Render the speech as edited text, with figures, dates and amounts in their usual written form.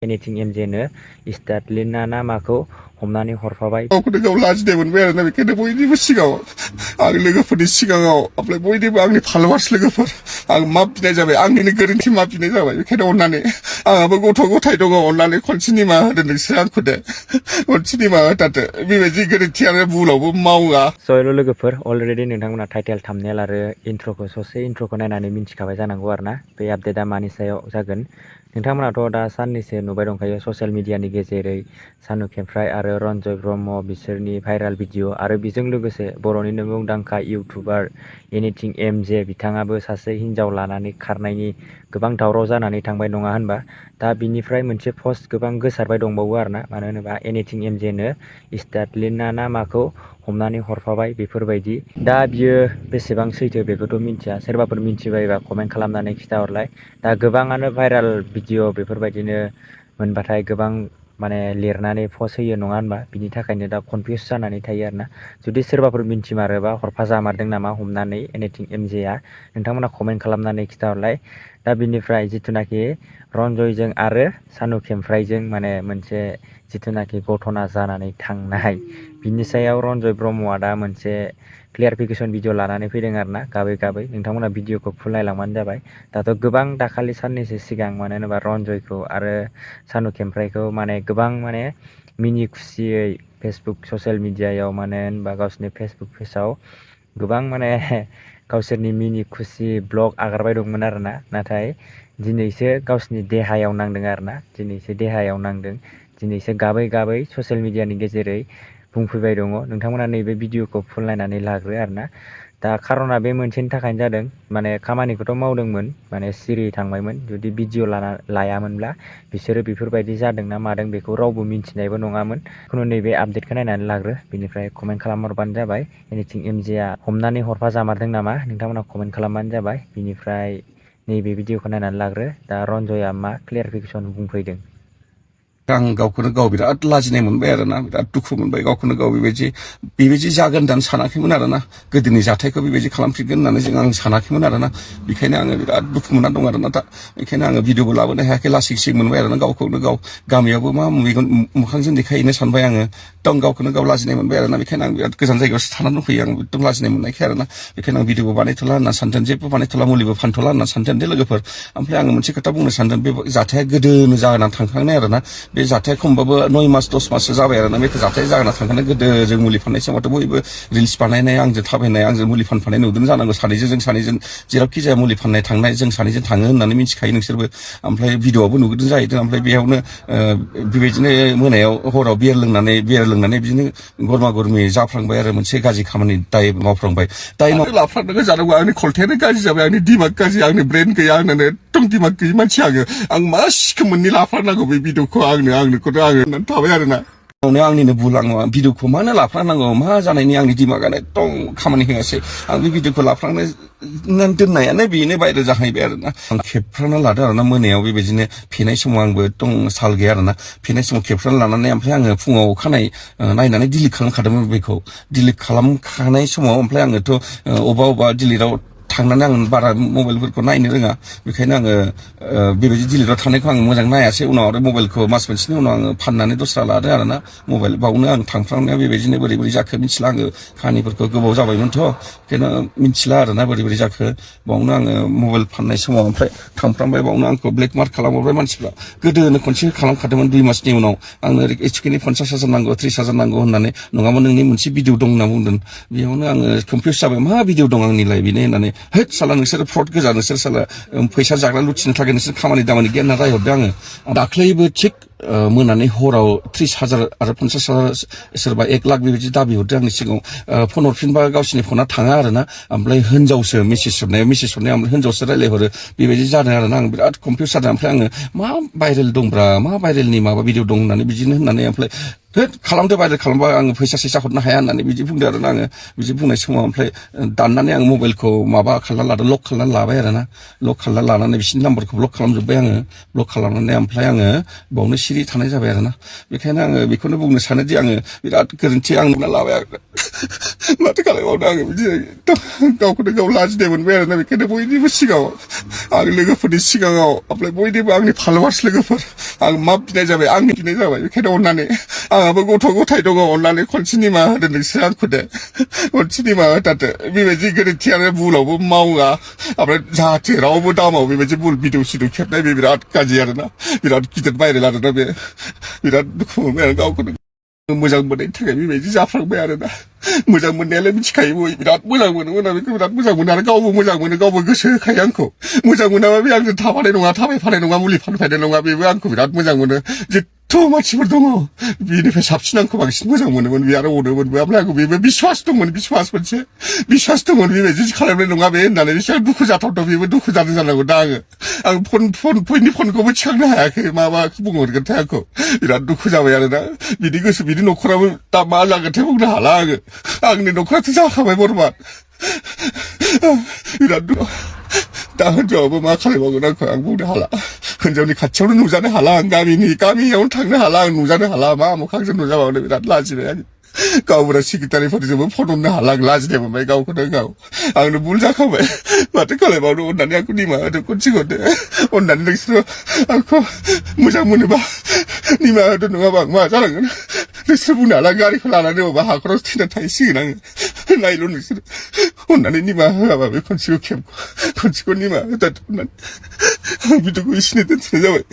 Anything एमजेनो स्टार्टलिना ना माखौ हमनानै हरफाबाय। गावखौनो गाव लाजिनाय मोनबाय आरोना बेखायनो बयनिबो सिगाङाव आं लोगोफोरनि सिगाङाव ओमफ्राय बयनिबो आंनि फलोवार्स लोगोफोर आं माफ बिनाय जाबाय आंनिनो गोरोन्थि माफ बिनाय जाबाय बेखायनो अननानै आंहाबो गथ' गथाय दङ अननानै खनसे निमाहा होदो नोंसोर आंखौ दे खनसे निमाहा होथारदो बेबायदि गोरोन्थि आरो भुलावबो मावा। स' हेल' लोगोफोर अलरेडि नोंथांमोना टाइटेल थाम्बनेल आरो इन्ट्र'खौ ससे इन्ट्र'खौ नायनानै मिन्थिखाबाय जानांगौ आरोना बे आपडेटआ मानि सायाव जागोन। नोंथांमोनाथ' दा साननैसो नुबाय दंखायो ससियेल मिडियानि गेजेरै सानु खेमफ्राय आरो रन्जय ब्रह्म बिसोरनि भाइराल भिडिअ आरो बेजों लोगोसे बर'निनो मुंदांखा इउटुबार एनिथिं एमजे बिथाङाबो सासे हिन्जाव लानानै खारनायनि गोबां दावराव जानानै थांबाय नङा होनबा। दा बिनिफ्राय मोनसे पस्ट गोबां गोसारबाय दंबावो आरोना मानो होनोबा एनिथिं एमजेनो स्टार्टलिना ना माखौ हमनानै हरफाबाय बेफोरबायदि। दा बियो बेसेबां सैथो बेखौथ' मिन्थिया, सोरबाफोर मिन्थिबायबा कमेन्ट खालामनानै खिथाहरलाय। दा गोबाङानो भाइराल भिडिअ बेफोरबायदिनो मोनबाथाय गोबां माने लिरनानै पस्ट होयो नङा होनबा, बिनि थाखायनो दा कनफिउस जानानै थायो आरोना। जुदि सोरबाफोर मिन्थिमारोबा हरफाजामारदों नामा हमनानै एनिथिं एमजेआ नोंथांमोना कमेन्ट खालामनानै खिथाहरलाय। दा बिनिफ्राय जिथुनाखि रन्जयजों आरो सानु खेमफ्रायजों माने मोनसे जिथुनाखि घटना जानानै थांनाय बिनि सायाव रन्जय ब्रह्मआ दा मोनसे क्लियारिफिकेसन भिडिअ लानानै फैदों आरोना गाबै गाबै। नोंथांमोना भिडिअखौ फुल नायलांबानो जाबाय। दाथ' गोबां दाखालि साननैसो सिगां मानो होनोबा रन्जयखौ आरो सानु खेमफ्रायखौ माने गोबां माने मिनि खुसियै फेसबुक ससियेल मिडियायाव माने होनबा गावसिनि फेसबुक पेजाव गोबां माने गावसोरनि मिनि खुसि ब्लग आगारबाय दंमोन आरोना। नाथाय दिनैसो गावसिनि देहायाव नांदों आरोना, दिनैसो देहायाव नांदों। दिनैसो गाबै गाबै ससियेल मिडियानि गेजेरै बुंफैबाय दङ। नोंथांमोना नैबे भिडिअखौ फुल नायनानै लाग्रो आरोना। दा खार'ना बे मोनसेनि थाखायनो जादों माने खामानिखौथ' मावदोंमोन माने सिरि थांबायमोन। जुदि भिडिअ लायामोनब्ला बिसोरो बेफोरबायदि जादों ना मादों बेखौ रावबो मिन्थिनायबो नङामोन। खुनु नैबे आपडेटखौ नायनानै लाग्रो, बिनिफ्राय कमेन्ट खालामहरबानो जाबाय। एनिथिं एमजेआ हमनानै हरफाजामारदों नामा नोंथांमोना कमेन्ट खालामबानो जाबाय। बिनिफ्राय नैबे भिडिअखौ नायनानै लाग्रो दा रन्जयआ मा क्लियारिफिकेसन बुंफैदों। आं गावखौनो गाव बिराद लाजिनाय मोनबाय आरोना, बिराद दुखु मोनबाय गावखौनो गाव बेबायदि जागोन होननानै सानाखैमोन आरोना। गोदोनि जाथायखौ बेबायदि खालामफिनगोन होननानै आं सानाखैमोन आरोना। बेखायनो आङो बिराद दुखु मोननानै दं आरोना दा। बेखायनो आङो भिडिअबो लाबोनो हायाखै, लासिं सिं मोनबाय आरोना गावखौनो गाव। गामियावबो मा मेगन मोखांजों देखायहैनो सानबाय आङो, एकदम गावखौनो गाव लाजिनाय मोनबाय आरोना। बेखायनो आं बिराद गोजान जायगायावसो थानानै दंफैयो आं एकदम लाजिनाय मोननायखाय आरोना। बेखायनो आं भिडिअबो बानायथ'ला होनना सानदों, जेबो बानायथ'ला, मुलिबो फानथ'ला होनना सानदों दे लोगोफोर। ओमफ्राय आङो मोनसे खोथा बुंनो सानदों, बे जाथाया गोदोनो जानानै थांखांनाय आरोना। बे जाथाया खमबाबो 9 मास 10 माससो जाबाय आरोना बे जाथाया जाना थांखांनाय। गोदो जों मुलि फाननाय समावथ' बयबो रिल्स बानायनाय, आंजों थाबायनाय, आंजों मुलि फानफानाय नुदों जानांगौ। जों सानैजों जेरावखि जाया मुलि फाननाय थांनाय जों सानैजों थाङो होननानै मिथिखायो नोंसोरबो। ओमफ्राय भिडिअआवबो नुदों जाहैदों। ओमफ्राय बेयावनो बेबायदिनो मोनायाव हराव बियार लोंनानै बिदिनो गरमा गरमि जाफ्लांबाय आरो मोनसे गाज्रि खामानि दाय मावफ्लांबाय। दाय लाफ्लांनांगौ जानांगौ। आंनि खलथायानो गाज्रि जाबाय, आंनि दिमाग गाज्रि, आंनि ब्रेन गैया, आंनो एकदम दिमाग गैयि मानसि आं मा सिखोमोननि लाफ्लांनांगौ बे भिडिअखौ आंनोखौथ' आङो होननानै थाबाय आरोना। आंनिनो भुल, आं भिडिअखौ मानो लाफ्लांनांगौ, मा जानायनि आंनि दिमागानो एकदम खामानि होआसै। आं बे भिडिअखौ लाफ्लांनानै दोननायानो बेनो भाइरेल जाहैबाय आरोना। आं खेबफ्रांना लादों आरोना मोनायाव बेबायदिनो फेनाय समाव आंबो एकदम साल गैया आरोना। फेनाय समाव खेबफ्रांना लानानै ओमफ्राय आङो फुङाव अखानायै नायनानै डिलिट खालामखादोंमोन बेखौ। डिलिट खालामखानाय समाव ओमफ्राय आङोथ' अबेबा डिलिटआव थांनानै आं बारा मबाइलफोरखौ नायनो रोङा। बेखायनो आङो बेबायदि डिलिटआव थानायखौ आं मोजां नायासै। उनाव आरो मबाइलखौ मास मोनसेनि उनाव आङो फाननानै दस्रा लादों आरोना मबाइल। बावनो आं थांफ्रांनाया बेबायदिनो बोरै बोरै जाखो मिथिला, आङो खाहानिफोरखौ गोबाव जाबायमोनथ'। बेखायनो मिथिला आरोना बोरै बोरै जाखो। बावनो आङो मबाइल फाननाय समाव ओमफ्राय थांफ्रांबाय, बावनो आंखौ ब्लेकमार्क खालामहरबाय मानसिफ्रा। गोदोनो खनसे खालामखादोंमोन 2 मासनि उनाव आंनो एसकेनि 50,000 नांगौ, 30,000 नांगौ होननानै, नङाबा नोंनि मोनसे भिडिअ दं होनना बुंदों। बेयावनो आङो कनफिउस जाबाय, मा भिडिअ दं आंनिलाय बेनो होननानै। हैद साला नोंसोर फ्रड गोजा, नोंसोर साला फैसा जाग्रा लुथिनो थाखाय नोंसोर खामानि दामानि गैया होनना रायहरदों आङो। दाख्लैबो थिग मोनानि हराव 30,000 आरो 50,000 सोरबा 1 लाख बेबायदि दाबि हरदों आंनि सिगाङाव। फन हरफिनबा गावसिनि फना थाङा आरोना। ओमफ्राय हिनजावसो मेसेज हरनायाव ओमफ्राय हिनजावसो रायलायहरो, बेबायदि जादों आरोना। आं बिराद कनफिउस जादों। ओमफ्राय आङो मा भाइरेल दंब्रा, मा भाइरेलनि माबा भिडिअ दं होननानै बिदिनो होननानै ओमफ्राय खालामदो बायदो खालामबा आङो फैसा सैसा हरनो हाया होननानै बिदि बुंदो आरोना आङो बिदि बुंनाय समाव ओमफ्राय दाननानै आं मबाइलखौ माबा खालामना लादों लक खालामनानै लाबाय आरोना लक खालामना लानानै बिसिनि नाम्बारखौ ब्लक खालामजोब्बाय आङो ब्लक खालामनानै ओमफ्राय आङो बावनो सिरि थानाय जाबाय आरोना बेखायनो आङो बेखौनो बुंनो सानोदि आङो बिराद गोरोन्थि आं नुना लाबाय आरो माथो खालामबावनो आङो बिदि गावखौनो गाव लाजिनाय मोनबाय आरोना बेखायनो बयनिबो सिगाङाव आं लोगोफोरनि सिगाङाव ओमफ्राय बयनिबो आंनि फलोवार्स लोगोफोर आं माफ बिनाय जाबाय आंनि बिनाय जाबाय बेखायनो अननानै आंहाबो गथ' गथाय दङ अननानै खनसे निमाहा होदो नोंसोर आंखौ दे खनसे निमाहा होथारदो बेबायदि गोरोन्थियानो भुलावबो मावा ओमफ्राय जाहाथे रावबो दामाव बेबायदि भुल भिडिअ सिडिअ खेबनाय बे बिराद गाज्रि आरोना बिराद गिदिर भाइरेल आरोना बे बिराद दुखु मोनबाय आरो गावखौनो मोजां मोननायनि थाखाय बेबायदि जाफ्लांबाय आरोना मोजां मोननायालाय मिथिखायो बय बिराद मोजां मोनोमोन आं बेखौ बिराद मोजां मोनो आरो गावबो मोजां मोनो गावबो गोसो होखायो आंखौ मोजां मोनाबा बे आंजों थाफानाय नङा थाबायफानाय नङा मुलि फानफायनाय नङा बेबो आंखौ बिराद मोजां मोनो थ' मानसिफोर दङ बेनिफ्राय साबसिन आंखौ बांसिन मोजां मोनोमोन बे आरो अनोमोनबो ओमफ्राय आंखौ बेबो बिश्वास दंमोन बिश्वास मोनसे बिश्वास दंमोन बेबायदि खालामनाय नङा बे होननानै बेसेबां दुखु जाथावथाव बेबो दुखु जादों जानांगौ दा आं फननि फनखौबो थिखांनो हायाखै मा बुंहरगोनथाय आंखौ बिराद दुखु जाबाय आरोना बिदि गोसो बिदि न'खराबो दा मा जागोनथाय बुंनो हाला आङो आंनि न'खराथ' जाखाबाय बरबाद बिराद दुखु दा हिनजावाबो मा खालामबावगोन आंखौ आं बुंनो हाला हिनजावनि खाथियावनो नुजानो हाला आं गामियावनो थांनो हाला आं नुजानो हाला मा मोखांजों नुजाबावनो बिराद लाजिबाय आं गावबुरा सेक्रेटारिफोरजोंबो फन हमनो हाला आं लाजिनाय मोनबाय गावखौनो गाव आंनो भुल जाखाबाय माथो खालामबावनो अननानै आंखौ निमाहा होदो खनसे हरदो अननानै नोंसोरो आंखौ मोजां मोनोबा निमाहा होदो नङाबा आं मा जालांगोन नोंसोर बुंनो हाला गारिखौ लानानै अबा हाखराव थैनानै थाहैसिगोन आङो नायल' नोंसोर अननानै निमाहा होआबा बे खनसेखौ निमाहा होथारदो अननानै आं भिडिअखौ एसेनो दोनथ'नाय जाबाय